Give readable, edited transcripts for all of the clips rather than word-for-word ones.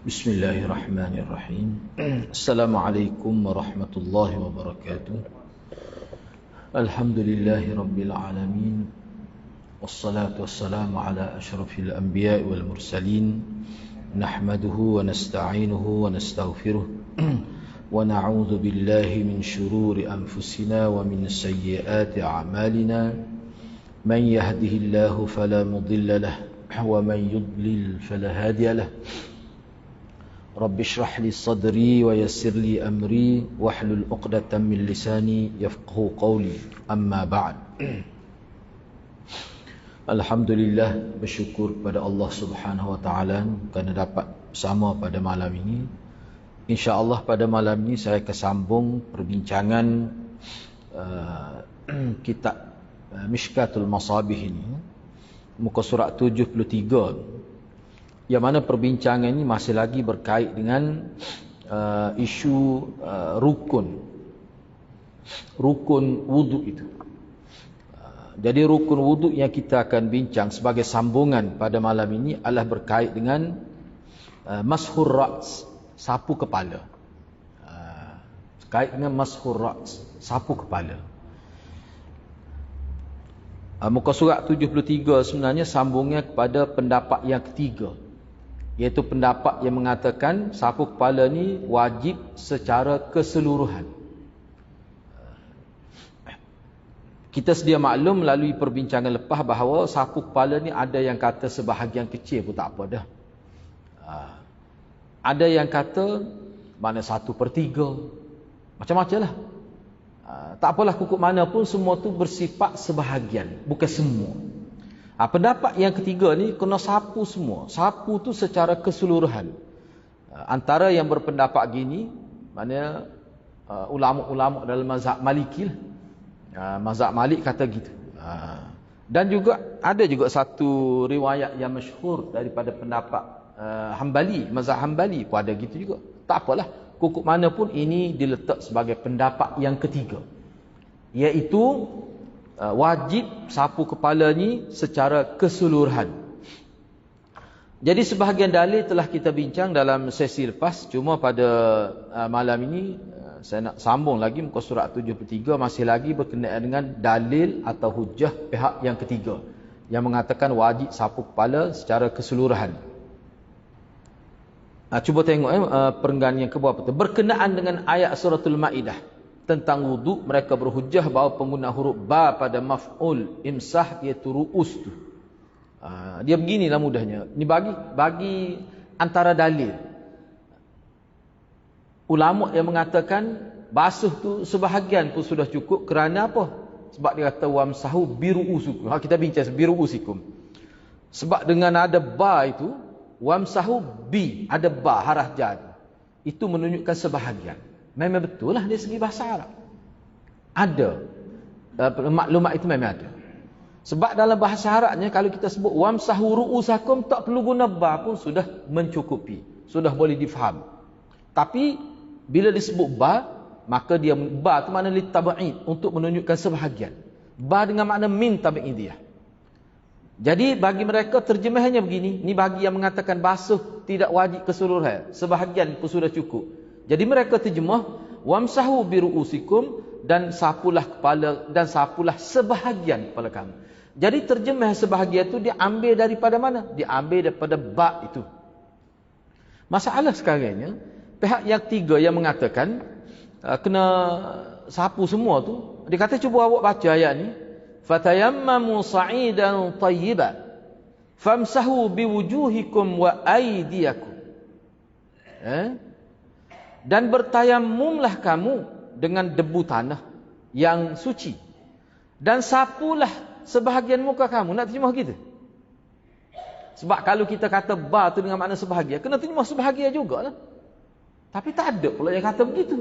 Bismillahirrahmanirrahim. Assalamualaikum warahmatullahi wabarakatuh. Alhamdulillahi rabbil alamin. Wassalatu wassalamu ala asyrafil anbiya'i wal mursalin. Nahmaduhu wa nasta'inuhu wa nastaghfiruh. Wa na'udzu billahi min shururi anfusina wa min sayyiati a'malina. Man yahdihillahu fala mudilla lahu wa man yudlil fala hadiya lahu. Rabbi shrah li sadri wa yassir li amri wahlul 'uqdatam min lisani yafqahu qawli. Amma ba'd. Alhamdulillah, bersyukur kepada Allah Subhanahu wa taala kerana dapat bersama pada malam ini. Insya-Allah pada malam ini saya akan sambung perbincangan kitab Mishkatul Masabih ini, muka surat 73. Yang mana perbincangan ini masih lagi berkait dengan isu rukun wuduk itu. Jadi rukun wuduk yang kita akan bincang sebagai sambungan pada malam ini adalah berkait dengan mashur ra's, sapu kepala. Berkait dengan mashur ra's, sapu kepala. Muka surat 73 sebenarnya sambungnya kepada pendapat yang ketiga, iaitu pendapat yang mengatakan sapu kepala ni wajib secara keseluruhan. Kita sedia maklum melalui perbincangan lepas bahawa sapu kepala ni ada yang kata sebahagian kecil pun tak apa dah. Ada yang kata mana 1/3, macam-macam lah. Tak apalah, kukuk mana pun semua tu bersifat sebahagian, bukan semua. Pendapat yang ketiga ni kena sapu semua. Sapu tu secara keseluruhan. Antara yang berpendapat gini, maknanya ulama-ulama dalam mazhab Maliki lah. Mazhab Malik kata gitu. Dan juga ada juga satu riwayat yang masyhur daripada pendapat Hambali, mazhab Hambali pun ada gitu juga. Tak apalah, kukuk mana pun ini diletak sebagai pendapat yang ketiga, iaitu wajib sapu kepala ni secara keseluruhan. Jadi sebahagian dalil telah kita bincang dalam sesi lepas. Cuma pada malam ini saya nak sambung lagi muka surat 73, masih lagi berkenaan dengan dalil atau hujah pihak yang ketiga yang mengatakan wajib sapu kepala secara keseluruhan. Cuba tengok perenggan yang ke bawah. Berkenaan dengan ayat suratul Maidah tentang wuduk, mereka berhujah bahawa pengguna huruf ba pada maf'ul imsah iaitu ru'us tu. Dia beginilah mudahnya. Ini bagi antara dalil ulama yang mengatakan basuh tu sebahagian pun sudah cukup. Kerana apa? Sebab dia kata wamsahu biru'usikum. Kita bincang biru'usikum. Sebab dengan ada ba itu, wamsahu bi, ada ba harah jar, itu menunjukkan sebahagian. Memang betul lah dari segi bahasa Arab. Ada. Maklumat itu memang ada. Sebab dalam bahasa Arabnya kalau kita sebut wamsahu ru'usakum, tak perlu guna ba pun sudah mencukupi. Sudah boleh difaham. Tapi bila disebut ba, maka dia ba itu makna litab'id, untuk menunjukkan sebahagian. Ba dengan makna min tab'idiyah. Jadi bagi mereka terjemahannya begini. Ni bagi yang mengatakan basuh tidak wajib keseluruhan, sebahagian pun sudah cukup. Jadi mereka terjemah wamsahu biru'usikum, dan sapulah kepala, dan sapulah sebahagian kepala kamu. Jadi terjemah sebahagian itu diambil daripada mana? Diambil daripada ba itu. Masalah sekarangnya, pihak yang ketiga yang mengatakan kena sapu semua tu, dia kata cuba awak baca ayat ni, fatayammamu sa'idan tayyiban famsahu biwujuhikum wa aydiyakum. Dan bertayamumlah kamu dengan debu tanah yang suci, dan sapulah sebahagian muka kamu. Nak terjemah gitu? Sebab kalau kita kata ba tu dengan makna sebahagian, kena terjemah sebahagian jugalah. Tapi tak ada pula yang kata begitu.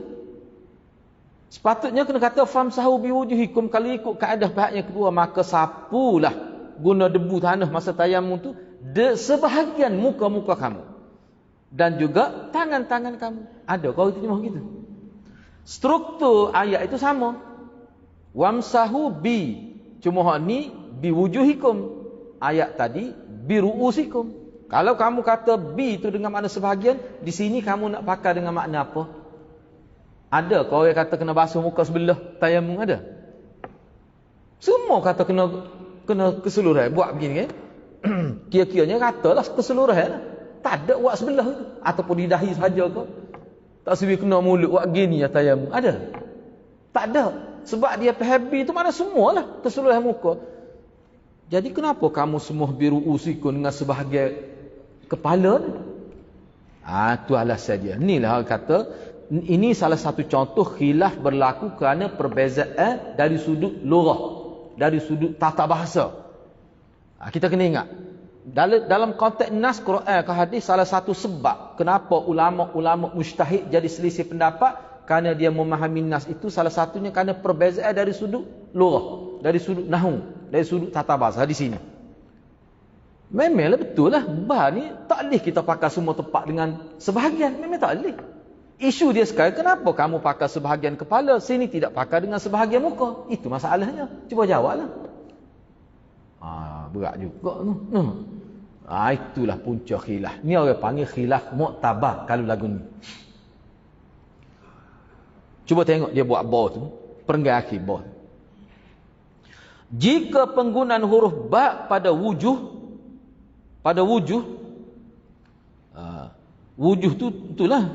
Sepatutnya kena kata famsahu biwujuhikum. Kalau ikut kaedah pihak yang kedua, maka sapulah guna debu tanah masa tayamum tu sebahagian muka-muka kamu dan juga tangan-tangan kamu. Ada kalau terjemah gitu. Struktur ayat itu sama. Wamsahu bi, cuma hak ni biwujuhikum. Ayat tadi biru'usikum. Kalau kamu kata bi itu dengan makna sebahagian, di sini kamu nak pakai dengan makna apa? Ada kau yang kata kena basuh muka sebelah tayamum ada? Semua kata kena keseluruhan buat begini kan? Kira-kiranya katalah keseluruhan. Tak ada buat sebelah tu ataupun di dahi saja ke? Tak sebi kena mulut buat gini ya tayamum. Ada? Tak ada. Sebab dia PHB tu mana semualah keseluruhan muka. Jadi kenapa kamu semua biru usikun dengan sebahagian kepala ni? Itu alasan dia. Inilah kata, ini salah satu contoh khilaf berlaku kerana perbezaan dari sudut lughah, dari sudut tata bahasa. Kita kena ingat. Dalam konteks nas Quran ke hadis, salah satu sebab kenapa ulama-ulama mujtahid jadi selisih pendapat, kerana dia memahami nas itu salah satunya kerana perbezaan dari sudut lughah, dari sudut nahwu, dari sudut tata bahasa di sini. Memanglah betul lah, bah ni tak boleh kita pakai semua tempat dengan sebahagian. Memang tak boleh. Isu dia sekarang, kenapa kamu pakai sebahagian kepala, sini tidak pakai dengan sebahagian muka? Itu masalahnya. Cuba jawablah. Berat juga tu. Itulah punca khilaf. Ni orang panggil khilaf mu'tabar kalau lagu ni. Cuba tengok dia buat ba tu. Perenggan akhir ba. Jika penggunaan huruf ba pada wujuh, wujuh tu itulah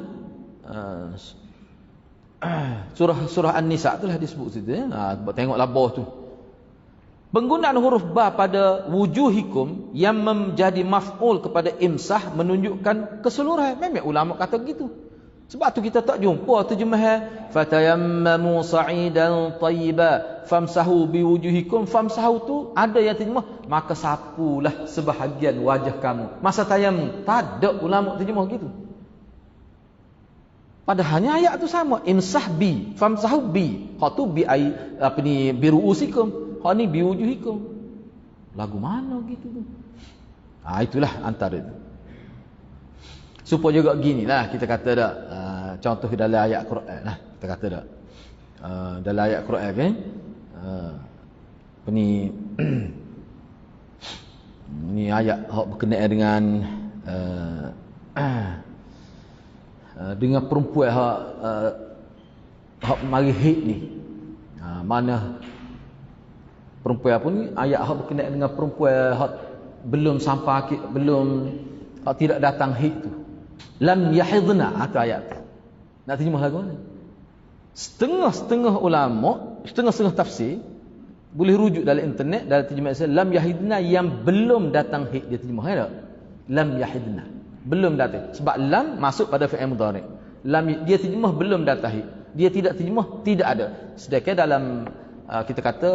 surah An-Nisa itulah disebut situ ya. Tengoklah bawah tu. Penggunaan huruf ba pada wujuhikum yang menjadi maf'ul kepada imsah menunjukkan keseluruhan. Memang ulama kata gitu. Sebab tu kita tak jumpa terjemahan fatayammamu sa'idan tayyiba famsahu biwujuhikum. Famsahu tu ada yang terjemah maka sapulah sebahagian wajah kamu. Masa tayammum tak ada ulama terjemah gitu. Padahalnya ayat tu sama, imsah bi famsahu bi. Hak tu bi biruusikum. Hak ni biwujuhikum. Lagu mana gitu tu? Itulah antara itu. Supaya juga ginilah kita kata dak, contoh dalam ayat Quran lah kita kata dak. Dalam ayat Quran kan ni ayat hak berkenaan dengan perempuan hak mari haid ni. Mana perempuan pun ayat hak berkenaan dengan perempuan hak belum sampai hak tidak datang haid tu. Lam yahidna atau ayat tu. Nak terjemah lagu mana? Setengah-setengah ulama, setengah-setengah tafsir boleh rujuk dalam internet dalam terjemahan lam yahidna yang belum datang haid, dia terjemah tak? Lam yahidna, belum datang. Sebab lam masuk pada fi'il mudhari'. Lam dia terjemah belum datang haid. Dia tidak terjemah tidak ada. Sedangkan dalam kita kata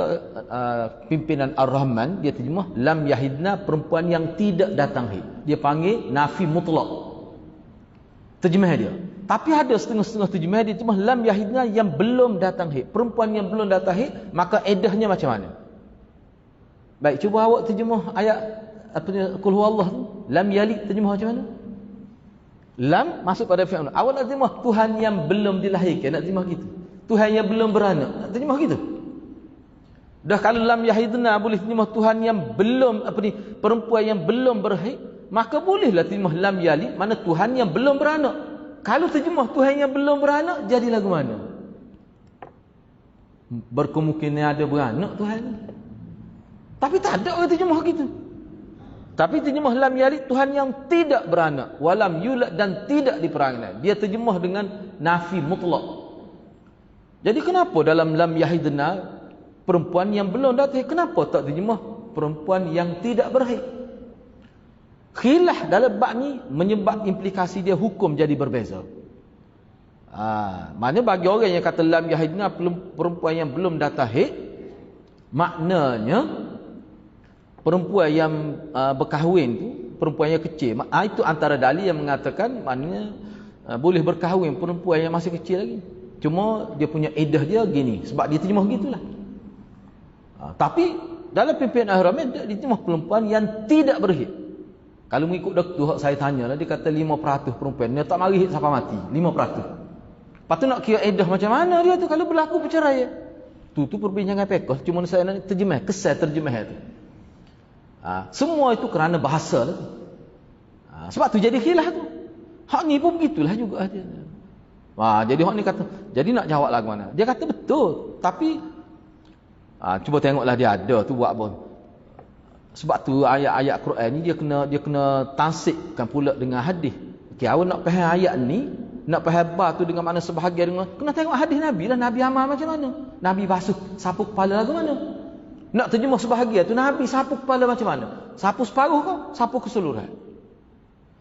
pimpinan Ar-Rahman dia terjemah lam yahidna perempuan yang tidak datang haid. Dia panggil nafi mutlak. Terjemah dia. Tapi ada setengah-setengah terjemah dia terjemah lam yahidna yang belum datang haid. Perempuan yang belum datang haid, maka eddahnya macam mana? Baik, cuba awak terjemah ayat qul huwallah tu. Lam yalid terjemah macam mana? Lam masuk pada fi'il. Awak nak terjemah Tuhan yang belum dilahirkan, nak terjemah gitu. Tuhan yang belum beranak, nak terjemah gitu. Dah kalau lam yahidna boleh terjemah Tuhan yang belum perempuan yang belum berhaid, maka bolehlah terjemah lam yalid, mana Tuhan yang belum beranak. Kalau terjemah Tuhan yang belum beranak, jadi lagu mana? Berkemungkinan ada beranak Tuhan. Tapi tak ada orang terjemah gitu. Tapi terjemah lam yalid Tuhan yang tidak beranak, walam yulad dan tidak diperanak. Dia terjemah dengan nafi mutlak. Jadi kenapa dalam lam yahidna perempuan yang belum datang, kenapa tak terjemah perempuan yang tidak berhaid? Khilaf dalam bab ni menyebab implikasi dia hukum jadi berbeza. Maknanya bagi orang yang kata lam yahidna perempuan yang belum datang haid, maknanya perempuan yang berkahwin tu, perempuan yang kecil. Itu antara dalil yang mengatakan maknanya boleh berkahwin perempuan yang masih kecil lagi. Cuma dia punya iddah dia gini, sebab dia terjemah gitulah. Tapi dalam pimpinan Al-Rahman dia terjemah perempuan yang tidak berhaid. Kalau mengikut doktor saya tanyalah, dia kata 5% perempuan dia tak mari haid sampai mati. 5%. Lepas tu nak kira iddah macam mana dia tu kalau berlaku perceraian. Tu perbincangan pekoh. Cuma saya nak terjemah, kesan terjemah tu. Semua itu kerana bahasa lah. Sebab tu jadi khilaf tu. Hak ni pun begitulah juga dia. Jadi hak ni kata, jadi nak jawab lagu mana? Dia kata betul, tapi cuba tengoklah dia ada tu buat apa. Sebab tu ayat-ayat Quran ni dia kena tasikkan pula dengan hadis. Okey, awak nak faham ayat ni, nak faham bah tu dengan makna sebahagian dengan, kena tengok hadis Nabi lah. Nabi amal macam mana? Nabi basuh sapu kepala lagu mana? Nak terjemah sebahagian tu, Nabi sapu kepala macam mana? Sapu separuh kau, sapu keseluruhan.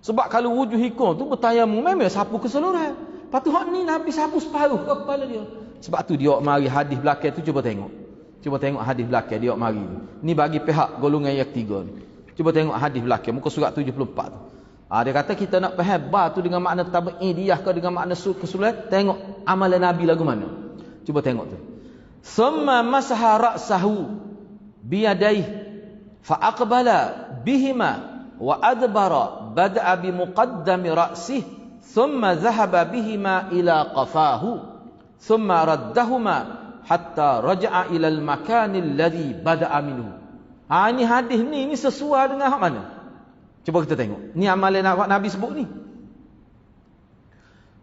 Sebab kalau wujuh ikon tu bertayamum memang sapu keseluruhan. Lepas tu hak ni Nabi sapu separuh kau kepala dia. Sebab tu dia mari hadis belakang tu, cuba tengok. Cuba tengok hadis belakang dia mari. Ni bagi pihak golongan yang ketiga ni. Cuba tengok hadis belakang muka surat 74 tu. Dia kata kita nak faham ba tu dengan makna tabi'idiyah ke dengan makna keseluruhan, tengok amalan Nabi lagu mana. Cuba tengok tu. Summa masaha ra'sahu biyadaihi fa aqbala bihima wa adbara bada'a bi muqaddami ra'sihi thumma dhahaba bihima ila qafahu thumma raddahuma hatta raja'a ila al-makani alladhi bada'a minhu. Ini hadis ni sesuai dengan hak mana? Cuba kita tengok. Ni amalan Nabi sebut ni.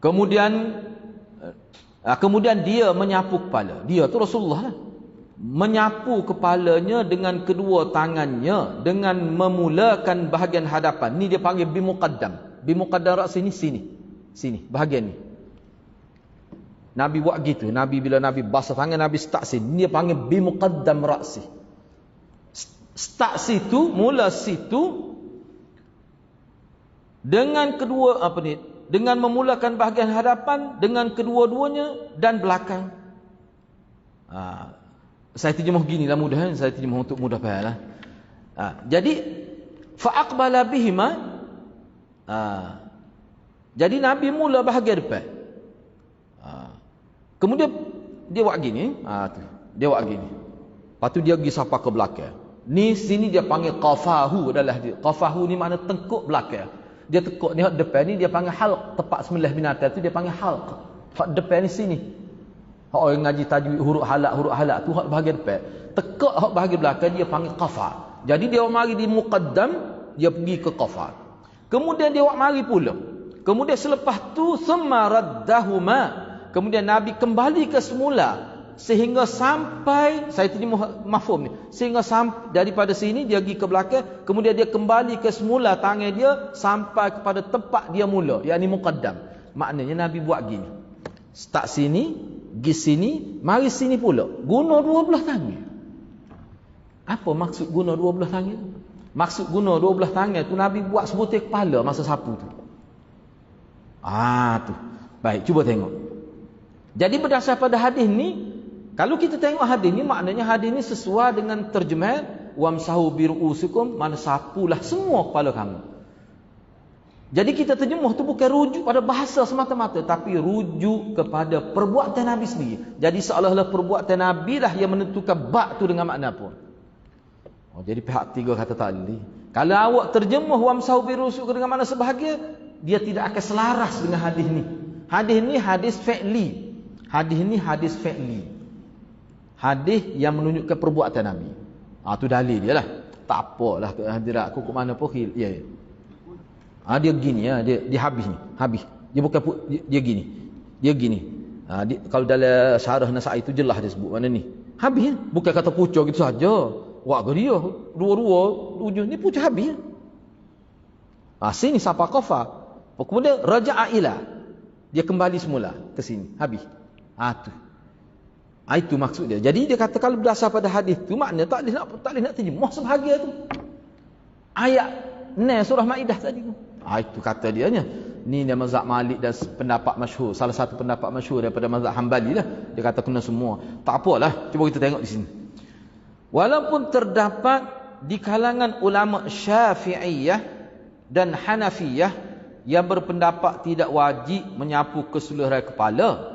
Kemudian dia menyapu kepala. Dia tu Rasulullah lah. Menyapu kepalanya dengan kedua tangannya dengan memulakan bahagian hadapan. Ni dia panggil bimuqaddam. Bimuqaddam ra'si ni sini bahagian ni. Nabi buat gitu. Nabi bila Nabi basuh tangan, Nabi start sini. Dia panggil bimuqaddam ra'si. Start situ, mula situ dengan kedua dengan memulakan bahagian hadapan dengan kedua-duanya dan belakang. Saya terjemah ginilah mudah, saya terjemah untuk mudah fahamlah. Jadi fa aqbala bihima. Jadi Nabi mula bahagian depan. Kemudian dia buat gini, dia buat gini. Lepas tu dia pergi sapa ke belakang. Ni sini dia panggil qafahu adalah dia. Qafahu ni makna tengkuk belakang. Dia tekuk ni hak depan ni dia panggil halq, tepat sebelah binatang tu dia panggil halq. Hak depan ni sini. Hak orang ngaji tajwid huruf halak tu hak bahagian depan. Tekuk hak bahagian belakang dia panggil qafa. Jadi dia mari di muqaddam, dia pergi ke qafa. Kemudian dia mari pula. Kemudian selepas tu summa raddahuma. Kemudian Nabi kembali ke semula sehingga sampai, saya terjemah mafhum ni, sehingga sampai daripada sini dia pergi ke belakang, kemudian dia kembali ke semula tangan dia sampai kepada tempat dia mula, yakni muqaddam. Maknanya Nabi buat gini, start sini, pergi sini, mari sini pula, guna dua belah tangan. Apa maksud guna dua belah tangan? Maksud guna dua belah tangan tu Nabi buat sebutir kepala masa sapu tu. Tu baik, cuba tengok. Jadi berdasar pada hadis ni, kalau kita tengok hadis ni, maknanya hadis ni sesuai dengan terjemahan wamsahu biru'usikum, mana sapulah semua kepala kamu. Jadi kita terjemah tu bukan rujuk pada bahasa semata-mata, tapi rujuk kepada perbuatan Nabi sendiri. Jadi seolah-olah perbuatan Nabi lah yang menentukan bab tu dengan makna apa. Jadi pihak tiga kata tadi, kalau awak terjemah wamsahu biru'usikum dengan makna sebahagian, dia tidak akan selaras dengan hadis ni. Hadis ni hadis fi'li. Hadis ni hadis fi'li. Hadis yang menunjukkan perbuatan Nabi. Tu dalil dia lah. Tak apalah hadirat aku ke mana pun ya. Dia gini ya, dia habis ni. Habis. Dia bukan dia gini. Dia gini. Kalau dalam syarah Nasa'i itu jelas dia sebut mana ni. Habis. Bukan kata pucuk gitu saja. Wah dia dua-dua ujung ni pucuk habis. Sini sapa qafa. Kemudian raja'a ila. Dia kembali semula ke sini. Habis. Tu. Itu maksud dia. Jadi dia kata kalau berdasar pada hadis tu, maknanya tak boleh nak terjemah sebahagian tu. Ayat surah Maidah tadi tu. Itu kata dia nya. Ni dia mazhab Malik dan pendapat masyhur. Salah satu pendapat masyhur daripada mazhab Hambali lah. Dia kata kena semua. Tak apalah. Cuba kita tengok di sini. Walaupun terdapat di kalangan ulama Syafi'iyah dan Hanafiyah yang berpendapat tidak wajib menyapu keseluruhan kepala,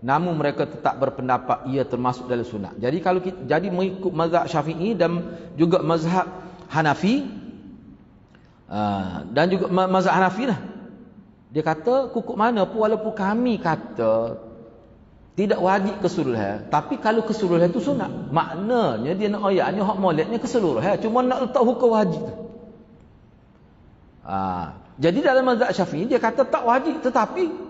namun mereka tetap berpendapat ia termasuk dalam sunat. Jadi kalau jadi mengikut mazhab Syafi'i dan juga mazhab Hanafi, dan juga mazhab Hanafi lah, dia kata kukuk mana pun walaupun kami kata tidak wajib keseluruhan, tapi kalau keseluruhan itu sunat, maknanya dia nak ayatnya hak moleknya keseluruhan, cuma nak letak hukum wajib tu. Jadi dalam mazhab Syafi'i dia kata tak wajib, tetapi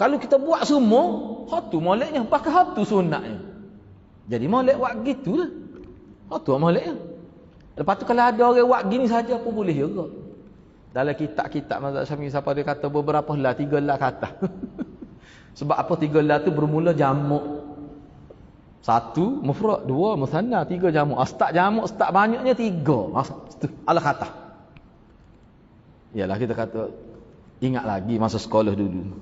kalau kita buat semua, hak tu moleknya, bahkan hak tu sunatnya. Jadi molek buat gitulah. Hak tu moleknya. Lepas tu kalau ada orang buat gini saja pun boleh juga. Dalam kitab-kitab mazhab Syafi'i siapa dia kata beberapa lah, 3 lah kata. Sebab apa 3 lah tu bermula jamak. 1 mufrad, 2 musanna, 3 jamak. Start jamak, start banyaknya 3. Alah kata. Yalah kita kata ingat lagi masa sekolah dulu.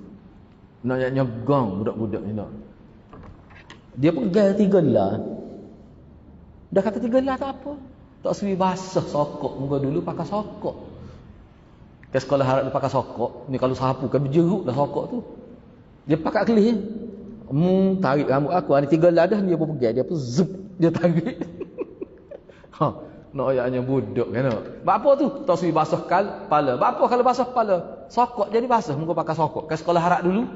Nak nyegong budak-budak ni nak. Dia pegang 3 lah. Dah kata 3 lah tak apa. Tak suwi basah sokok muka dulu pakai sokok. Ke sekolah harap dia pakai sokok. Ni kalau sapu kan berjeruk dah sokok tu. Dia pakai kelih. Tarik rambut aku. Ada 3 lah dah dia pun pegang. Dia pun zup. Dia tarik. Nak ayaknya budak kan. Sebab apa tu? Tak suwi basah kepala. Sebab apa kalau basah kepala? Sokok jadi basah. Muka pakai sokok. Ke sekolah harap dulu.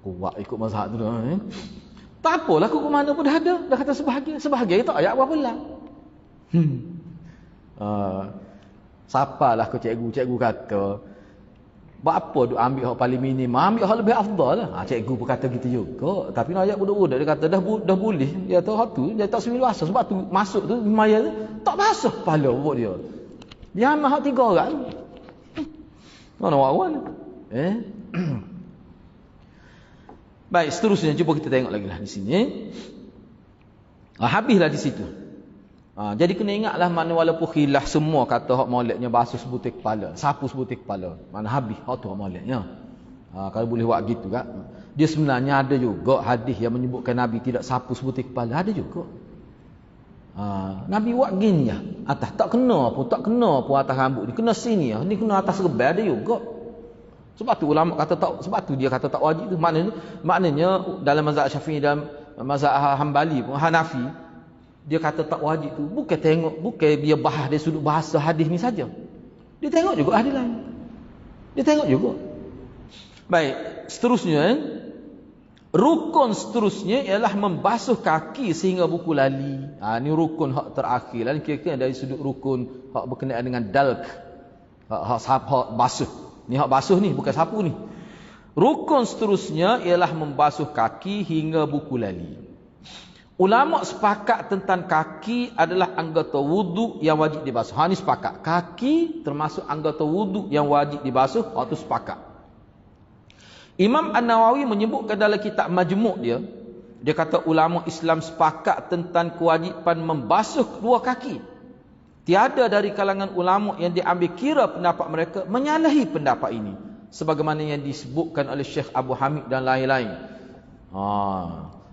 Kuat ikut mazhab tu dah. Tak apalah aku ke mana pun dah ada. Dah kata sebahagia. Sebahagia tak ayat berapa lah. Siapalah ke cikgu kata buat apa duk ambil hak paling minim, ambil hak lebih afdal lah. Cikgu pun kata gitu juga. Tapi nak ayat budak-budak dia kata dah boleh. Dia tahu hak tu dia tak semil basah. Sebab tu masuk tu maya tu tak basah kepala buat dia. Dia ambil hak 3 orang. Mana wawan? Baik, seterusnya cuba kita tengok lagi lah di sini. Habislah di situ. Jadi kena ingatlah mana walaupun khilaf semua kata hak moleknya basuh sebutir kepala, sapu sebutir kepala. Mana habis hak tu hak moleknya. Kalau boleh buat gitu kan. Dia sebenarnya ada juga hadis yang menyebutkan Nabi tidak sapu sebutir kepala, ada juga. Nabi buat gini ya. Atas tak kena pun atas rambut ni, kena sini ya. Ni kena atas rebel ada juga. Sebab tu ulama kata tak, sebab tu dia kata tak wajib tu. Maknanya dalam mazhab Syafi'i dan mazhab Hambali pun Hanafi, dia kata tak wajib tu bukan dia bahas dari sudut bahasa hadis ni saja. Dia tengok juga hadis lain. Dia tengok juga. Baik, seterusnya rukun seterusnya ialah membasuh kaki sehingga buku lali. Ni rukun hak terakhir. Lain kira-kira dari sudut rukun hak berkenaan dengan dalk. Hak basuh. Ni hak basuh ni, bukan sapu ni. Rukun seterusnya ialah membasuh kaki hingga buku lali. Ulama sepakat tentang kaki adalah anggota wuduk yang wajib dibasuh. Ni sepakat. Kaki termasuk anggota wuduk yang wajib dibasuh. Itu sepakat. Imam An-Nawawi menyebutkan dalam kitab Majmu' dia kata ulama Islam sepakat tentang kewajipan membasuh kedua kaki. Tiada dari kalangan ulama yang diambil kira pendapat mereka menyalahi pendapat ini. Sebagaimana yang disebutkan oleh Syekh Abu Hamid dan lain-lain.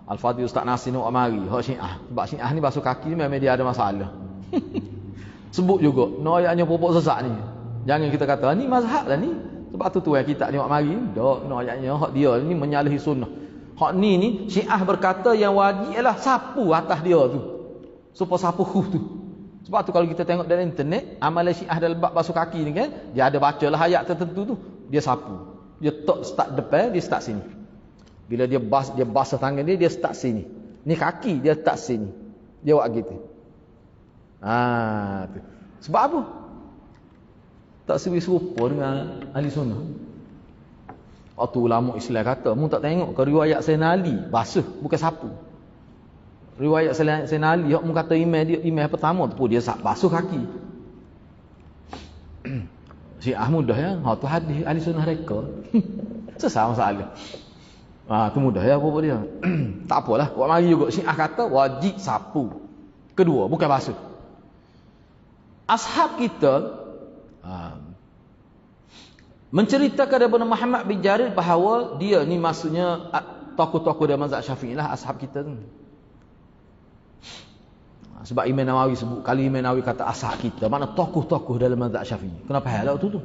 Al-Fadhil Ustaz Nasir Nur Amari, hak Syiah. Sebab Syiah ni basuh kaki ni memang dia ada masalah. Sebut juga, ayatnya pokok sesak ni. Jangan kita kata, ni mazhab lah ni. Sebab tu yang kita tengok mari. Tak, ayatnya hak dia ni menyalahi sunnah. Hak ni Syiah berkata yang wajib ialah sapu atas dia tu. Supaya sapu khuf tu. Sebab tu kalau kita tengok dalam internet, amalan Syiah dalam bab basuh kaki ni kan, dia ada bacalah ayat tertentu tu, dia sapu. Dia start depan, dia start sini. Bila dia basah tangan dia start sini. Ni kaki, dia start sini. Dia buat gitu. Tu. Sebab apa? Tak serupa dengan ahli sunnah. Waktu ulama Islam kata, mu tak tengok ke riwayat Sayyidina Ali basuh, bukan sapu. Riwayat Sayyidina Ali, mu kata imam pertama tu pun dia basuh kaki. Syiah mudah ya. Tu hadis ahli sunnah reka. Sesama masalah. Tu mudah ya apa dia. Tak apalah, buat mari juga Syiah kata wajib sapu. Kedua, bukan basuh. Ashab kita menceritakan daripada Muhammad bin Jarir bahawa dia ni maksudnya tokoh-tokoh dalam mazhab Syafi'i lah ashab kita tu. Sebab Imam Nawawi sebut, kali Imam Nawawi kata ashab kita, mana tokoh-tokoh dalam mazhab Syafi'i. Kenapa hal waktu tu?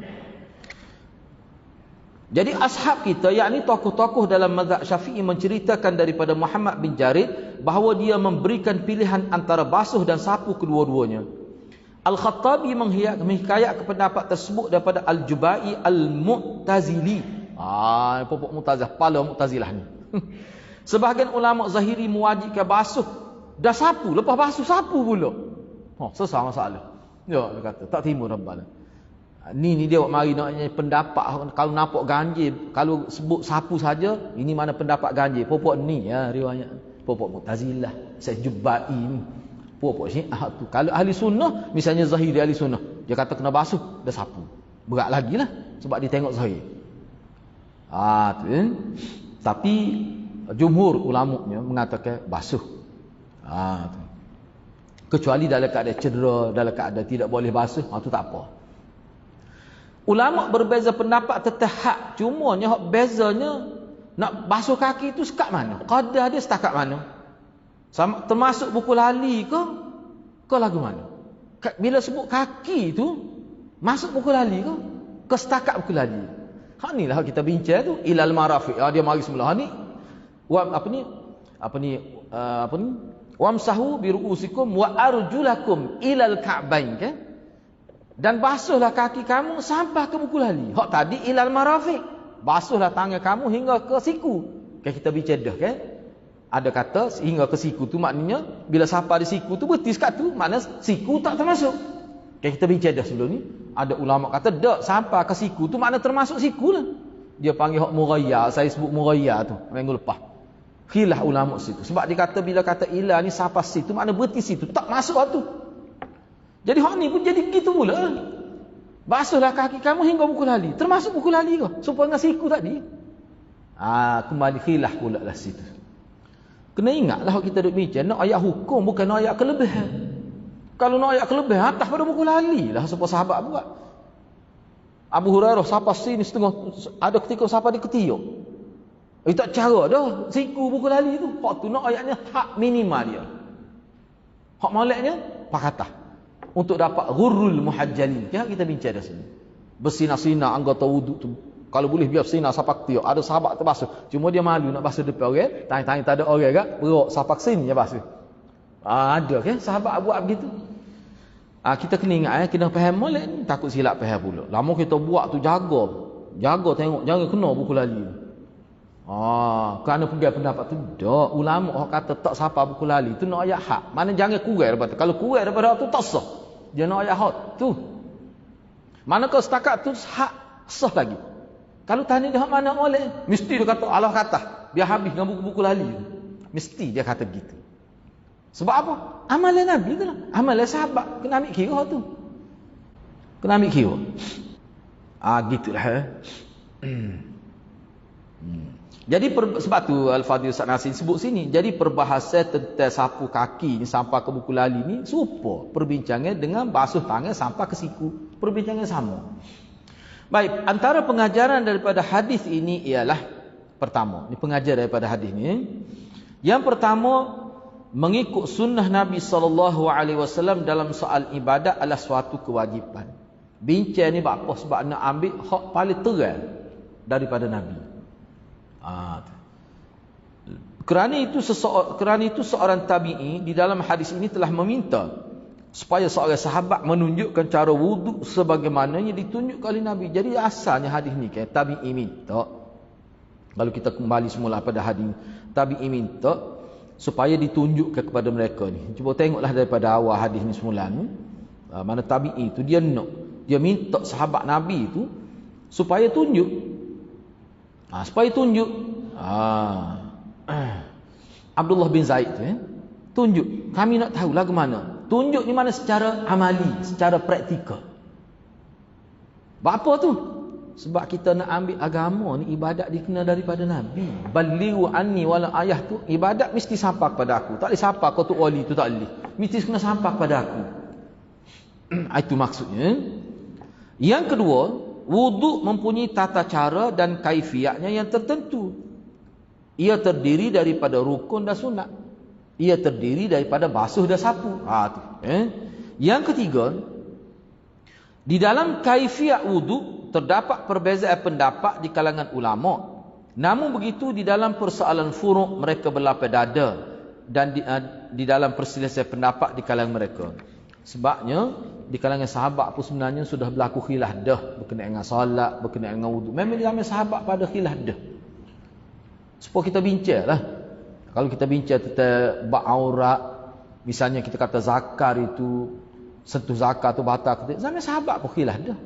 Jadi ashab kita, yakni tokoh-tokoh dalam mazhab Syafi'i menceritakan daripada Muhammad bin Jarir bahawa dia memberikan pilihan antara basuh dan sapu kedua-duanya. Al-Khattabi menghikayat pendapat tersebut daripada Al-Jubai Al-Mu'tazili. Pokok Mu'tazah, kepala Mu'tazilah ni. Sebahagian ulama zahiri mewajibkan basuh, dah sapu, lepas basuh sapu pula. Sesama masalah. Ya, dia kata, tak timur Rabbana. Ni dia buat mari naknya pendapat kalau nampak ganjil, kalau sebut sapu saja, ini mana pendapat ganjil. Pokok ni ya riwayat. Pokok Mu'tazilah, Syekh ni. Pokok Syiah tu. Kalau ahli sunnah, misalnya Zahiri ahli sunnah, dia kata kena basuh, dah sapu. Berat lagi lah sebab dia tengok Zahir. Tu kan. Tapi jumhur ulamanya mengatakan basuh. Tu. Kecuali dalam keadaan cedera, dalam keadaan tidak boleh basuh, tu tak apa. Ulama berbeza pendapat tentang hak. Cumanya hak bezanya nak basuh kaki itu sekat mana? Qadar dia setakat mana? Sama, termasuk buku lali ke? Ke lagu mana? Bila sebut kaki itu masuk buku lali ke? Ke setakat buku lali? Hak ni lah kita bincang tu. Ilal marafiq. Dia mari semula. Hak ni apa ni? Wamsahu bi ru'usikum wa arjulakum ilal ka'bain kan? Dan basuhlah kaki kamu sampai ke buku lali. Hak tadi ilal marafiq. Basuhlah tangan kamu hingga ke siku. Kan kita bincang dah kan? Ada kata hingga ke siku tu maknanya bila sampai di siku tu betis kat tu, makna siku tak termasuk. Kan kita bincang dah sebelum ni. Ada ulama kata dak sampai ke siku tu makna termasuk siku lah. Dia panggil hak murayya, saya sebut murayya tu minggu lepas. Khilaf ulama situ. Sebab dia kata bila kata ila ni sampai situ makna betis situ, tak masuk tu. Jadi hak ni pun jadi begitu pula. Basuhlah kaki kamu hingga buku lali. Termasuk buku lali ke? Supaya dengan siku tadi. Kembali khilaf pula lah situ. Kena ingatlah kita duk bincang nak ayat hukum bukan nak ayat kelebihan. Kalau nak ayat kelebihan atas pada buku lali lah supaya sahabat buat. Abu Hurairah sampai sini setengah, ada ketika sampai di ketiak. Tak cara dah siku buku lali tu. Hak tu nak ayatnya hak minimal dia. Hak malaknya pakatah. Untuk dapat ghurrul muhajjalin. Kita bincang dah sini. Bersinar-sinar anggota wuduk tu. Kalau boleh biar sinar sapak tiok. Ada sahabat terbasuh. Cuma dia malu nak basuh depan orang. Tanya-tanya tak ada orang kan. Berok sapak sini dia basuh. Ada kan sahabat buat begitu. Kita kena ingat kena faham molek ni. Takut silap faham pula. Lama kita buat tu jaga. Jaga tengok. Jangan kena buku lali. Kerana pegang pendapat tu dak. Ulama orang kata tak sampai buku lali. Tu nak ayat hak. Mana jangan kurang daripada. Kalau kurang daripada tu tak sah. Dia nak ayat hak tu. Mana kau setakat tu hak sah lagi. Kalau tanya dia hak mana boleh, mesti dia kata Allah kata biar habis dengan buku-buku lali. Mesti dia kata begitu. Sebab apa? Amalan Nabi tu lah. Amalan sahabat kena ambil kira tu. Kena ambil kira. Gitulah. Jadi sebab tu Al-Fadhil Ustaz Nasir sebut sini. Jadi perbahasan tentang sapu kaki ni sampai ke buku lali ni serupa perbincangan dengan basuh tangan sampai ke siku. Perbincangan sama. Baik, antara pengajaran daripada hadis ini ialah pertama, ni pengajar daripada hadis ni. Yang pertama, mengikut sunnah Nabi SAW dalam soal ibadat adalah suatu kewajipan. Bincang ni apa? Sebab nak ambil hak paling terang daripada Nabi. Kerana itu seorang tabi'i di dalam hadis ini telah meminta supaya seorang sahabat menunjukkan cara wuduk sebagaimana yang ditunjukkan oleh Nabi. Jadi asalnya hadis ni kan tabi'i minta. Kalau kita kembali semula pada hadis, tabi'i minta supaya ditunjukkan kepada mereka ni. Cuba tengoklah daripada awal hadis ni semula ni. Mana tabi'i itu dia minta sahabat Nabi itu supaya tunjuk. Supaya tunjuk Abdullah bin Zaid tu tunjuk. Kami nak tahu lagu mana. Tunjuk ni mana secara amali, secara praktikal. Apa tu? Sebab kita nak ambil agama ni, ibadat dikena daripada Nabi. Balighu anni wala ayah tu, ibadat mesti sampai kepada aku. Tak boleh sampai kau tu wali tu tak boleh. Mesti kena sampai kepada aku. Itu maksudnya. Yang kedua, wuduk mempunyai tata cara dan kaifiatnya yang tertentu. Ia terdiri daripada rukun dan sunat. Ia terdiri daripada basuh dan sapu. Yang ketiga, di dalam kaifiat wuduk terdapat perbezaan pendapat di kalangan ulama. Namun begitu di dalam persoalan furu' mereka berlapis dada dan di dalam perselisihan pendapat di kalangan mereka. Sebabnya di kalangan sahabat pun sebenarnya sudah berlaku khilaf dah berkenaan dengan solat, berkenaan dengan wuduk. Memang di kalangan sahabat pada khilaf dah. Supaya kita bincanglah. Kalau kita bincang tentang bab aurat, misalnya kita kata zakar itu sentuh zakar tu batal, zaman sahabat pun khilaf dah.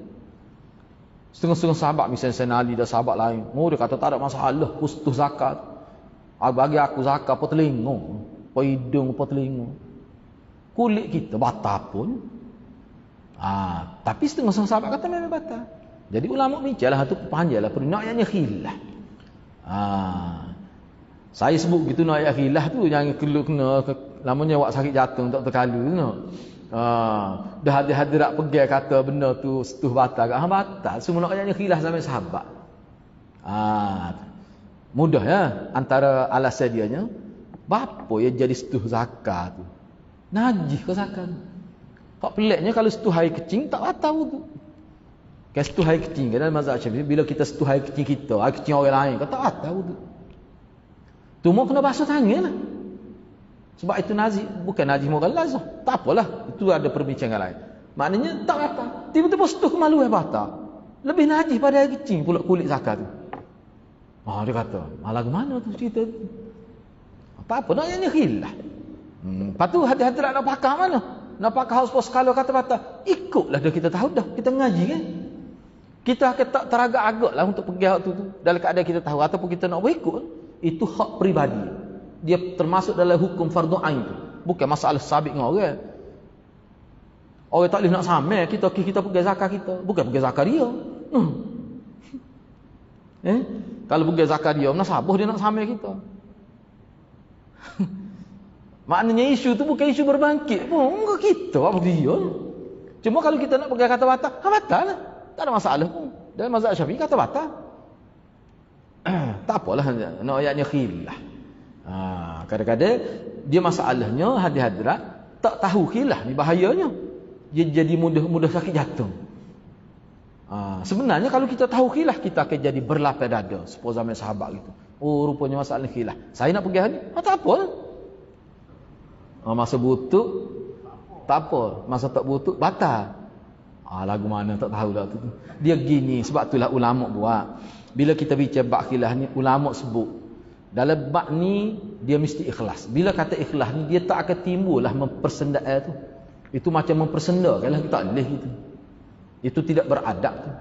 Setengah-setengah sahabat, misalnya Sayyidina Ali dan sahabat lain, dia kata tak ada masalah, putus zakat. Bagi aku zakat apa telinga, apa hidung, apa telinga. Kulit kita batal pun. Tapi setengah-setengah sahabat kata memang batal. Jadi ulama bincanglah tu panjanglah, ayatnya khilaf. Saya sebut gitu nak ayat khilaf tu jangan kena namanya awak sakit jantung tak terkalu no. Dah hadirat pergi kata benda tu setuh batal, batal. Semua nak ayatnya khilaf sampai sahabat. Mudah ya antara alasan dianya. Bapa yang jadi setuh zakat tu? Najis ke zakat? Hak peliknya kalau setuh air kecing tak batal tu. Kalau setuh air kecing dalam mazhab Syafi'i bila kita setuh air kecing kita, air kecing orang lain, tak batal tu. Tu mau kena basuh tangan lah. Sebab itu najis, bukan najis mughallazah. Tak apalah, itu ada perbincangan lain. Maknanya tak batal. Tiba-tiba setuh kemalu batal. Lebih najis pada air kecing pula kulit zakat tu. Dia kata, malah ke mana tu cerita tu? Apa-apa nak yang khilaf. Lepas tu hati-hati nak pakar mana? Nak pakar haus pos kalau kata batal. Ikutlah dah kita tahu dah. Kita mengaji kan? Kita tak teragak-agak lah untuk pergi hak tu. Dalam keadaan kita tahu. Ataupun kita nak berikut. Itu hak peribadi. Dia termasuk dalam hukum fardu ain tu. Bukan masalah sabit dengan orang. Orang tak boleh nak sama kita pergi zakat kita. Bukan pergi zakat dia. Kalau pergi zakat dia, nasabah dia nak sama kita. Maknanya isu tu bukan isu berbangkit pun. Enggak kita apa dia. Cuma kalau kita nak pergi kata batal, batal lah. Tak ada masalah pun. Dalam mazhab Syafi'i kata batal. Tak apalah nak ayatnya khilaf. Kadang-kadang dia masalahnya hadirat tak tahu khilaf ni bahayanya. Dia jadi mudah sakit jantung. Sebenarnya kalau kita tahu khilaf kita akan jadi berlapis dada seperti zaman sahabat gitu. Rupanya masalah khilaf. Saya nak pergi hari ni, tak apa. Masa butuh tak apa, masa tak butuh batal. Lagu mana tak tahulah tu. Dia gini sebab itulah ulama buat. Bila kita bicara bab khilaf ni ulama sebut dalam bab ni dia mesti ikhlas. Bila kata ikhlas ni dia tak akan timbullah mempersendak tu. Itu macam mempersendakanlah kita boleh gitu. Itu tidak beradab tu.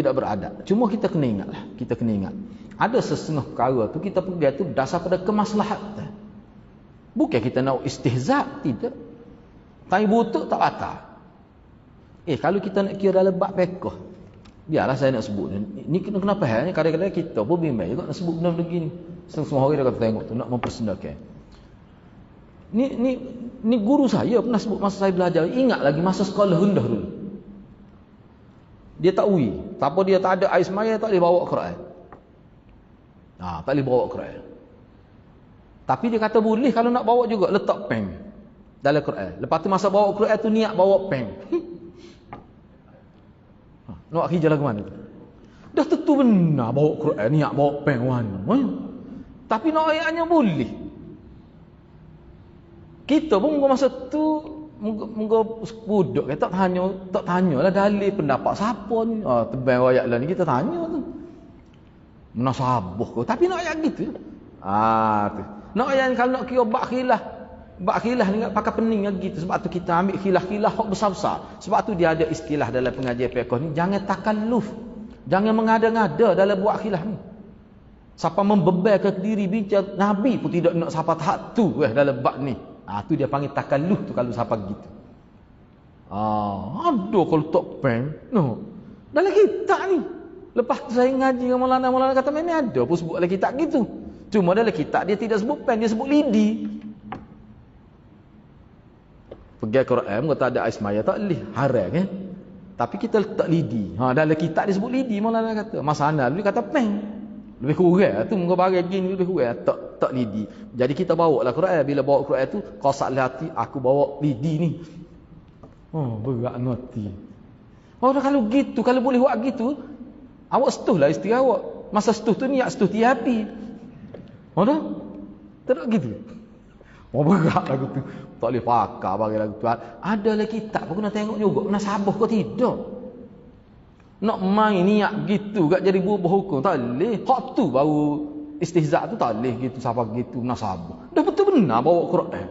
Tidak beradab. Cuma kita kena ingatlah, kita kena ingat. Ada sesetengah perkara tu kita pergi tu dasar pada kemaslahatan. Bukan kita nak istihza, tidak. Tapi butuh tak batal. Kalau kita nak kira dalam bab fiqh, biarlah saya nak sebut ni kena faham ni. Kadang-kadang kita pun bimbang juga nak sebut benda begini. Semua hari dia kata tengok tu nak mempersendakan. Ni guru saya pernah sebut masa saya belajar. Ingat lagi masa sekolah rendah dulu. Dia tak uwi. Tanpa dia tak ada air semaya tak boleh bawa Quran. Tak boleh bawa Quran. Tapi dia kata boleh kalau nak bawa juga letak pen dalam Quran. Lepas tu masa bawa Quran tu niat bawa pen. Nak kerja lagu mana? Dah tentu benar bawa Quran niat bawa pen warna. Tapi nak ayatnya boleh. Kita pun masa tu Mungkin budak tak tanyalah dalil pendapat siapa ni. Tebal ayat lah ni kita tanya tu. Menasabah ke? Tapi nak ayat gitu. Tu. Nak ayat kalau nak kira bak khilaf ni pakai pening gitu. Sebab tu kita ambil khilaf hak besar-besar. Sebab tu dia ada istilah dalam pengajian fiqh ni, jangan takalluf. Jangan mengada-ngada dalam buat khilaf ni. Siapa membebankan diri bincang Nabi pun tidak nak siapa tahap tu dalam bab ni. Tu dia panggil takalluf tu kalau siapa gitu. Ada kalau tak pen. No. Dalam kitab ni. Lepas tu saya ngaji dengan Maulana kata memang ada pun sebut dalam kitab gitu. Cuma dalam kitab dia tidak sebut pen, dia sebut lidi. Pergi Quran kata ada ismaya tak boleh, haram kan. Tapi kita letak lidi. Dalam kitab dia sebut lidi Maulana kata. Masana dia kata pen. Lebih kurang tu muka bagai gini lebih kurang tak lidi. Jadi kita bawa lah Quran. Bila bawa Quran tu qasak hati aku bawa lidi ni. Berat hati. Kalau gitu, kalau boleh buat gitu, awak setuhlah isteri awak. Masa setuh tu niat setuh tiap api. Dah? Tak nak gitu. Berat lagu tu. Tak boleh pakar bagi lagu tu. Ada lah kitab pun kena tengok juga. Kena sabar ke tidak. Nak main niat gitu gak jadi berubah hukum tak boleh. Hak tu baru istihza tu tak boleh gitu siapa gitu nak sabar. Dah betul benar bawa Quran.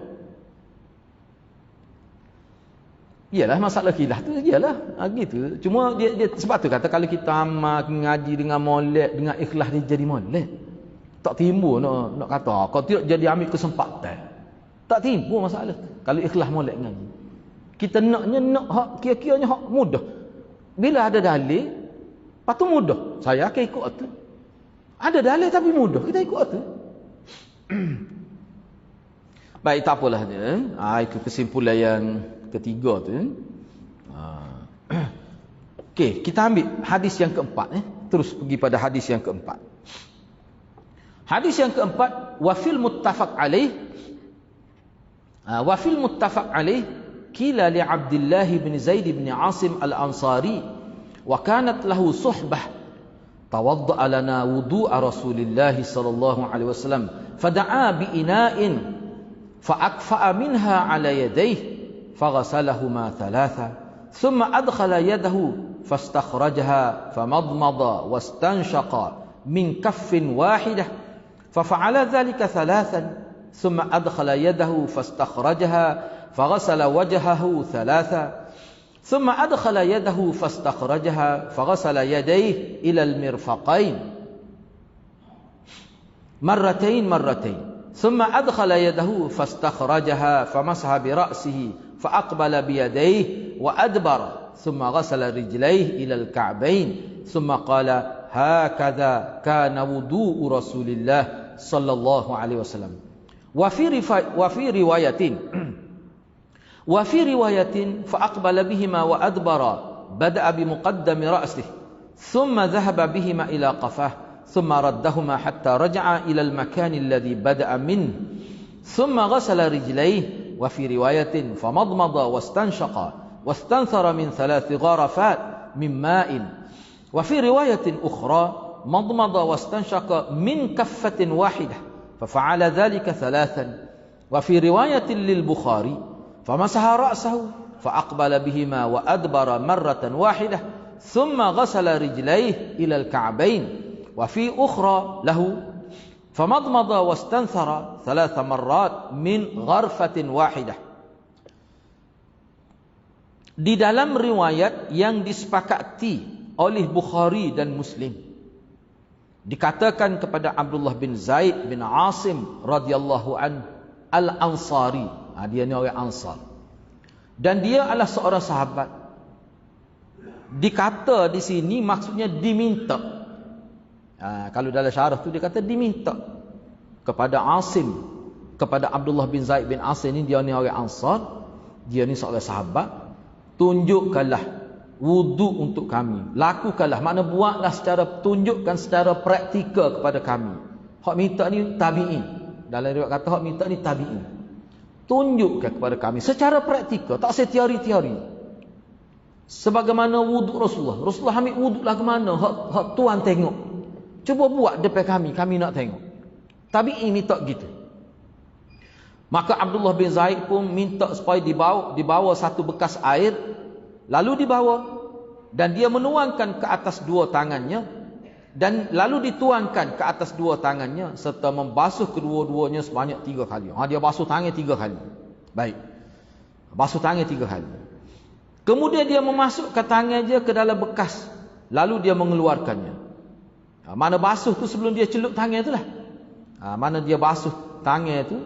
Iyalah masalah khilaf tu iyalah gitu. Cuma dia sebab tu kata kalau kita amal ngaji dengan molek dengan ikhlas dia jadi molek. Tak timbul nak kata kau tidak jadi ambil kesempatan. Tak timbul masalah tu. Kalau ikhlas molek ngaji. Kita nak hak kira-kiranya hak mudah. Bila ada dalil, patut mudah. Saya akan ikut tu. Ada dalil tapi mudah, kita ikut tu. Baik, tak apalah dia. Itu kesimpulan yang ketiga tu. Okey, kita ambil hadis yang keempat. Terus pergi pada hadis yang keempat. Hadis yang keempat, wafil muttafaq alaih. Wafil muttafaq alaih kila li Abdullah bin Zaid bin Asim al-Ansari wa kanat lahu suhbah tawadda'a lana wudu'a Rasulillah sallallahu alaihi wasallam fada'a bi ina'in fa'akfa'a minha ala yadayhi فغسلهما ثلاثا ثم أدخل يده فاستخرجها فمضمض واستنشق من كف واحدة ففعل ذلك ثلاثا ثم أدخل يده فاستخرجها فغسل وجهه ثلاثا ثم أدخل يده فاستخرجها فغسل يديه إلى المرفقين مرتين ثم أدخل يده فاستخرجها فمسح برأسه فأقبل بيديه وأدبر ثم غسل رجليه إلى الكعبين ثم قال هكذا كان وضوء رسول الله صلى الله عليه وسلم وفي رواية فأقبل بهما وأدبر بدأ بمقدم رأسه ثم ذهب بهما إلى قفاه ثم ردهما حتى رجع إلى المكان الذي بدأ منه ثم غسل رجليه وفي رواية فمضمض واستنشق واستنثر من 3 غرفات من ماء وفي رواية أخرى مضمض واستنشق من كفة واحدة ففعل ذلك 3 وفي رواية للبخاري فمسح رأسه فأقبل بهما وأدبر مرة واحدة ثم غسل رجليه إلى الكعبين وفي أخرى له فمضمض واستنثر 3 مرات من غرفة واحدة. Di dalam riwayat yang disepakati oleh Bukhari dan Muslim dikatakan kepada Abdullah bin Zaid bin Asim radhiyallahu an al-Ansari. Dia ni orang Ansar. Dan dia adalah seorang sahabat. Dikata di sini maksudnya diminta. Kalau dalam syarah tu dia kata diminta kepada Asim, kepada Abdullah bin Zaid bin Asim ni, dia ni orang Ansar, dia ni seorang sahabat, tunjukkanlah wudu untuk kami, lakukanlah, makna buatlah secara, tunjukkan secara praktikal kepada kami. Hak minta ni tabi'in, dalam riwayat kata hak minta ni tabi'in, tunjukkan kepada kami secara praktikal, tak seteori-teori, sebagaimana wudu Rasulullah ambil wudu lah ke mana, hak tuan tengok. Cuba buat depan kami nak tengok. Tabi'in minta gitu. Maka Abdullah bin Zaid pun minta supaya dibawa satu bekas air, lalu dibawa dan dia menuangkan ke atas 2 tangannya dan lalu dituangkan ke atas 2 tangannya serta membasuh kedua-duanya sebanyak 3 kali. Dia basuh tangan 3 kali. Baik. Basuh tangan 3 kali. Kemudian dia memasukkan tangan dia ke dalam bekas, lalu dia mengeluarkannya. Mana basuh tu sebelum dia celup tangan tu lah. Mana dia basuh tangan tu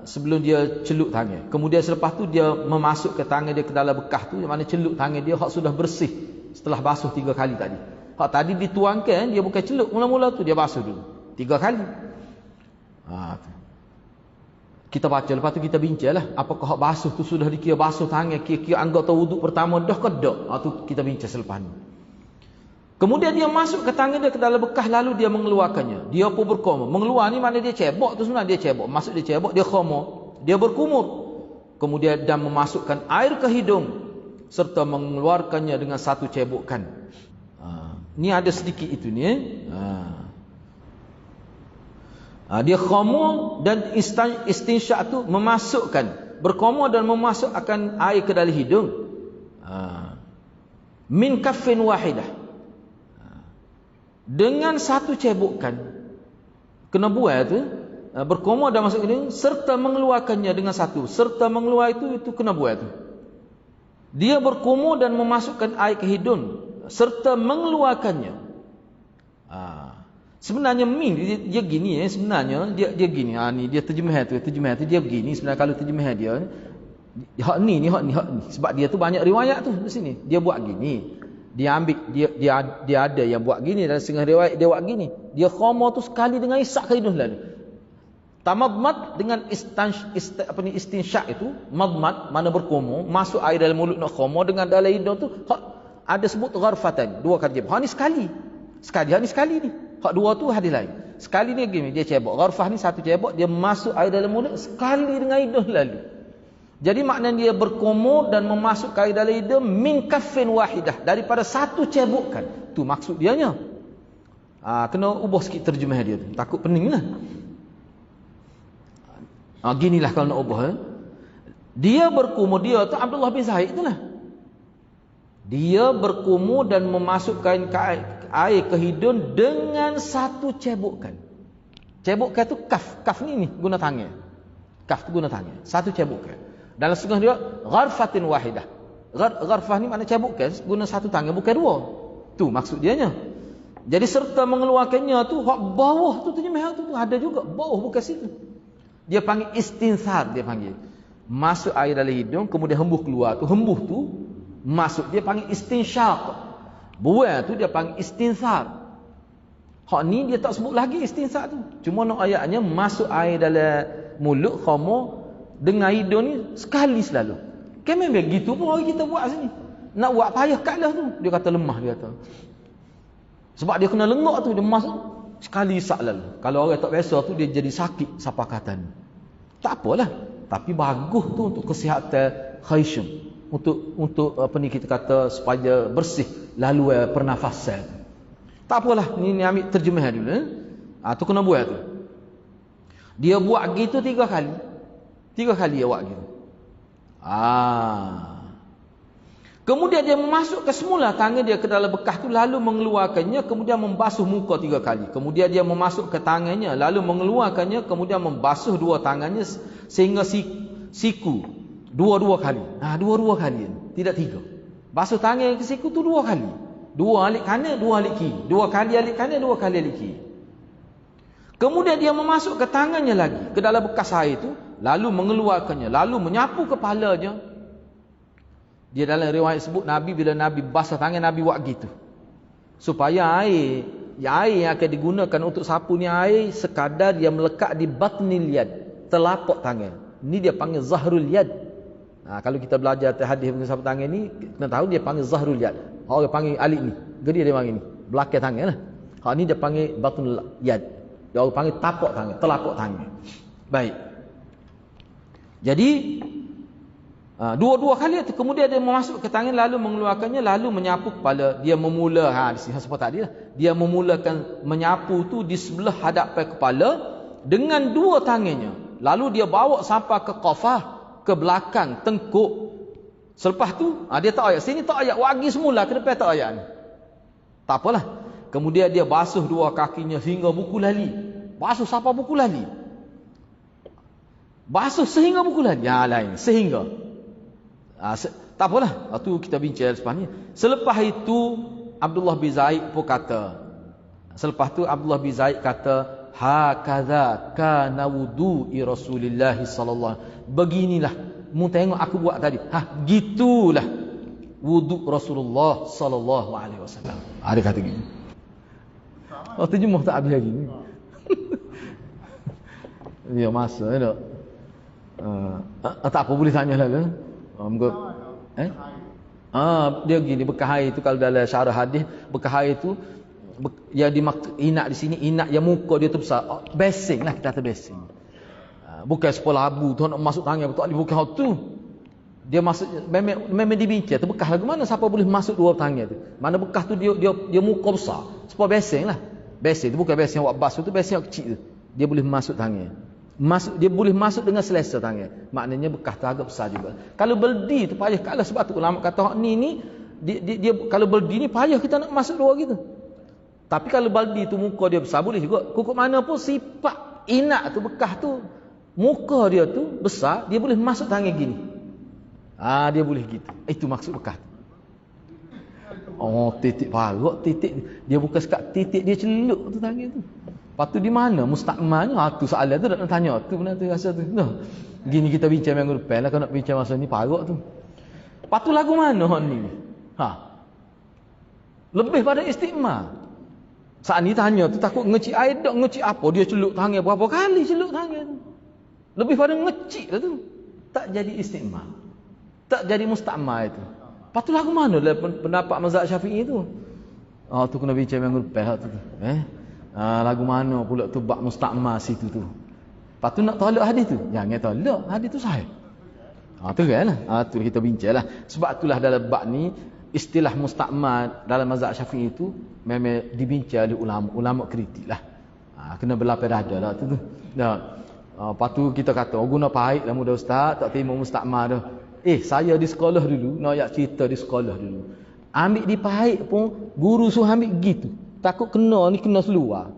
sebelum dia celup tangan. Kemudian selepas tu dia memasukkan tangan dia ke dalam bekas tu, mana celup tangan dia hak sudah bersih setelah basuh 3 kali tadi. Hak tadi dituangkan, dia bukan celup mula-mula tu, dia basuh dulu 3 kali. Kita baca, lepas tu kita bincang lah, apakah hak basuh tu sudah dikira basuh tangan, kira-kira anggota wuduk pertama dah ke tak? Tu kita bincang selepas ni. Kemudian dia masuk ke tangan dia ke dalam bekas, lalu dia mengeluarkannya. Dia pun berkumur. Mengeluar ni mana dia cebok tu sebenarnya, dia cebok. Masuk dia cebok, dia khumur, dia berkumur. Kemudian dan memasukkan air ke hidung serta mengeluarkannya dengan satu cebokan. Ni ada sedikit itu ni. Dia khumur dan istinsyak tu memasukkan, berkumur dan memasukkan air ke dalam hidung. Min kaffin wahidah. Dengan satu cebukan, kena buat tu, berkumur dan masuk hidung serta mengeluarkannya dengan satu, serta mengeluar itu kena buat tu. Dia berkumur dan memasukkan air ke hidung serta mengeluarkannya. Sebenarnya min dia gini sebenarnya dia gini. Ni dia terjemah tu dia begini. Sebenarnya kalau terjemah dia hak ni sebab dia tu banyak riwayat tu di sini. Dia buat gini. Dia ambil dia ada yang buat gini dalam setengah riwayat dia buat gini. Dia khoma tu sekali dengan isak ke hidung lalu. Tamadmad dengan istinsyak itu, madmad mana berkumur, masuk air dalam mulut nak khoma dengan dalam hidung tu ada sebut gharfatan, 2 kali. Hak ni sekali. Hak ni sekali ni. Hak 2 tu hadis lain. Sekali ni gini dia cebok. Gharfah ni 1 cebok, dia masuk air dalam mulut sekali dengan hidung lalu. Jadi maknanya dia berkumur dan memasukkan air dalam hidung min kaffin wahidah, daripada 1 cebokan. Tu maksud dianya. Kena ubah sikit terjemah dia tu. Takut peninglah. Ginilah kalau nak ubah. Dia berkumur, dia tu Abdullah bin Zaid itulah. Dia berkumur dan memasukkan air ke hidung dengan 1 cebokan. Cebokan tu kaf ni guna tangan. Kaf tu guna tangan. 1 cebokan. Dalam setengah dia gharfatin wahidah. Gharfah ni makna cebokan guna 1 tangan bukan 2. Tu maksud dianya. Jadi serta mengeluarkannya tu hak bawah tu terjemah tu ada juga bawah bukan situ. Dia panggil istinsar, dia panggil. Masuk air dalam hidung kemudian hembuh keluar tu. Hembuh tu masuk dia panggil istinsyaq. Buang tu dia panggil istinsar. Hak ni dia tak sebut lagi istinsar tu. Cuma nak ayatnya masuk air dalam mulut khoma dengan hidung ni sekali selalu. Kan memang begitu pun orang kita buat sini. Nak buat payah katlah tu. Dia kata lemah dia kata. Sebab dia kena lengok tu dia masuk sekali isak lalu. Kalau orang tak biasa tu dia jadi sakit sapakatan. Tak apalah. Tapi bagus tu untuk kesihatan khayshum. Untuk apa ni kita kata supaya bersih lalu pernafasan. Tak apalah. Ni ambil terjemah dulu. Tu kena buat tu. Dia buat gitu 3 kali. 3 kali dia buat gitu. Kemudian dia memasukkan semula tangan dia ke dalam bekas tu lalu mengeluarkannya kemudian membasuh muka 3 kali. Kemudian dia memasukkan tangannya lalu mengeluarkannya kemudian membasuh 2 tangannya sehingga siku 2 kali. 2 kali tidak 3. Basuh tangan ke siku tu 2 kali. 2 alik kanan 2 alik kiri. 2 kali alik kanan 2 kali alik kiri. Kemudian dia memasukkan tangannya lagi ke dalam bekas air itu lalu mengeluarkannya lalu menyapu kepalanya. Dia dalam riwayat sebut Nabi bila Nabi basah tangan Nabi buat gitu. Supaya air yang akan digunakan untuk sapu ni air sekadar dia melekat di batnil yad, telapak tangan. Ni dia panggil zahrul yad. Kalau kita belajar hadis mengenai sapu tangan ni kena tahu dia panggil zahrul yad. Orang panggil alik ni. Gede dia panggil ni. Belakang tangan lah. Hak ni dia panggil batnul yad. Dia orang panggil tapak tangan, telapak tangan. Baik. Jadi dua kali itu kemudian dia memasuk ke tangan lalu mengeluarkannya lalu menyapu kepala. Dia memula di sini seperti tadi lah. Dia memulakan menyapu tu di sebelah hadapan kepala dengan 2 tangannya. Lalu dia bawa sampai ke qafah, ke belakang tengkuk. Selepas tu dia tak ayat sini, tak ayat wagi semula ke depan tak ayat ni. Tak apalah. Kemudian dia basuh 2 kakinya hingga buku lali. Basuh sampai buku lali. Basuh sehingga buku lali. Lain sehingga tak apalah. Itu kita bincang selepas ni. Selepas itu Abdullah bin Zaid pun kata. Selepas tu Abdullah bin Zaid kata, "Hakadha kana wudu'i Rasulillah sallallahu alaihi wasallam." Beginilah. Mu tengok aku buat tadi. Gitulah wudu' Rasulullah sallallahu alaihi wasallam. Ada kata gini. Terjemah tak habis lagi ni. Dia masa tak. Tak apa boleh tanya lah. Dia gini, bekas air itu kalau dalam syarah hadis, bekas air itu yang inak di sini, inak yang muka dia tu besar. Basing lah, kita kata basing. Bukan sepolah abu tu nak masuk tangan betul, bukan hal tu. Dia masuk memang dibincang tu bekas lagu mana siapa boleh masuk 2 tangan tu. Mana bekas tu dia muka besar. Sepol basing lah. Basing tu bukan basing awak basuh tu, basing yang kecil tu. Dia boleh masuk tangan. Dia boleh masuk dengan selesa tangan. Maknanya bekas tu agak besar juga. Kalau beldi tu payah kalah, sebab tu ulama kata ni dia kalau beldi ni payah kita nak masuk 2 gitu. Tapi kalau baldi tu muka dia besar boleh juga. Kukuk mana pun sifat inak tu bekas tu muka dia tu besar, dia boleh masuk tangan gini. Dia boleh gitu. Itu maksud bekas. Oh, titik parut, titik dia bukan sekat titik, dia celup tu tangan tu. Lepas tu di mana mustakmalnya? Tu soalan tu nak tanya tu benda tu rasa tu. Noh. Gini kita bincang minggu depan lah kalau nak bincang masa ni parut tu. Lepas tu lagu mana hak ni? Lebih pada istiqmal. Saat ni tanya tu takut ngecik air dak ngecik apa dia celup tangan berapa kali celup tangan tu. Lebih pada ngecik lah tu. Tak jadi istiqmal. Tak jadi mustakmal itu. Lepas tu lagu mana lah pendapat mazhab Syafi'i tu? Tu kena bincang minggu depan tu. Lagu mana pula tu bab mustakmal situ tu. Lepas tu nak tolak hadis tu. Jangan tolak, hadis tu sahih. Tu kan lah. Tu kita bincang lah. Sebab itulah dalam bab ni istilah mustakmal dalam mazhab Syafi'i itu memang dibincang oleh ulama kritik lah. Kena berlapis dada lah tu. Lepas tu kita kata guna pahit lah muda ustaz tak terima mustakmal dah. Saya di sekolah dulu, nak cerita di sekolah dulu. Ambil di pahit pun guru suruh ambil gitu. Takut kena ni kena seluar.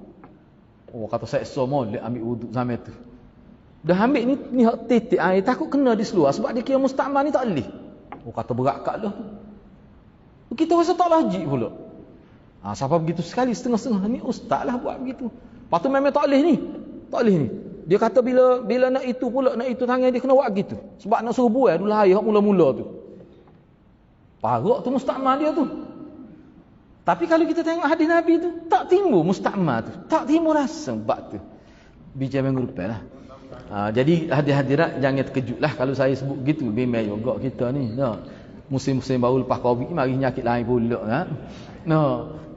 Kata saya molek ambil wuduk zaman tu. Dah ambil ni hak titik air takut kena di seluar sebab dia kira mustakmal ni tak boleh. Kata berat kat lah tu. Kita rasa tak logik pula. Siapa begitu sekali setengah-setengah ni ustaz lah buat begitu. Lepas tu memang tak boleh ni. Tak boleh ni. Dia kata bila nak itu pula, nak itu tangan dia kena buat gitu. Sebab nak suruh buai dulu ayah mula-mula tu. Paruk tu mustakmal dia tu. Tapi kalau kita tengok hadis Nabi tu, tak timbul mustakmal tu. Tak timbul rasa bab tu. Bincang minggu depan lah. Jadi hadir-hadirat jangan terkejutlah kalau saya sebut gitu. Memang juga kita ni. Musim-musim baru lepas Covid ni mari nyakit lain pula.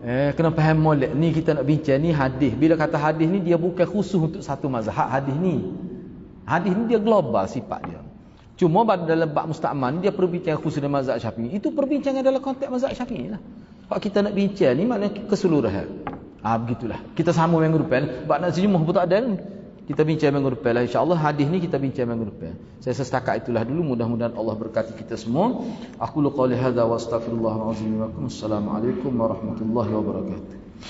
Kena faham molek ni kita nak bincang ni hadis. Bila kata hadis ni dia bukan khusus untuk satu mazhab hadis ni. Hadis ni dia global sifat dia. Cuma dalam bab mustakmal ni dia perbincangan khusus dalam mazhab Syafi'i. Itu perbincangan dalam konteks mazhab Syafi'i lah. Kalau kita nak bincang ni maknanya keseluruhan. Begitulah. Kita sambung minggu depan. Bab nak sejumlah pun tak ada. Kita bincang minggu depan lah insya-Allah. Hadis ni kita bincang minggu depan. Saya setakat itulah dulu. Mudah-mudahan Allah berkati kita semua. Aku qouli hadza wa astaghfirullahal azim wa lakum. Assalamualaikum warahmatullahi wabarakatuh.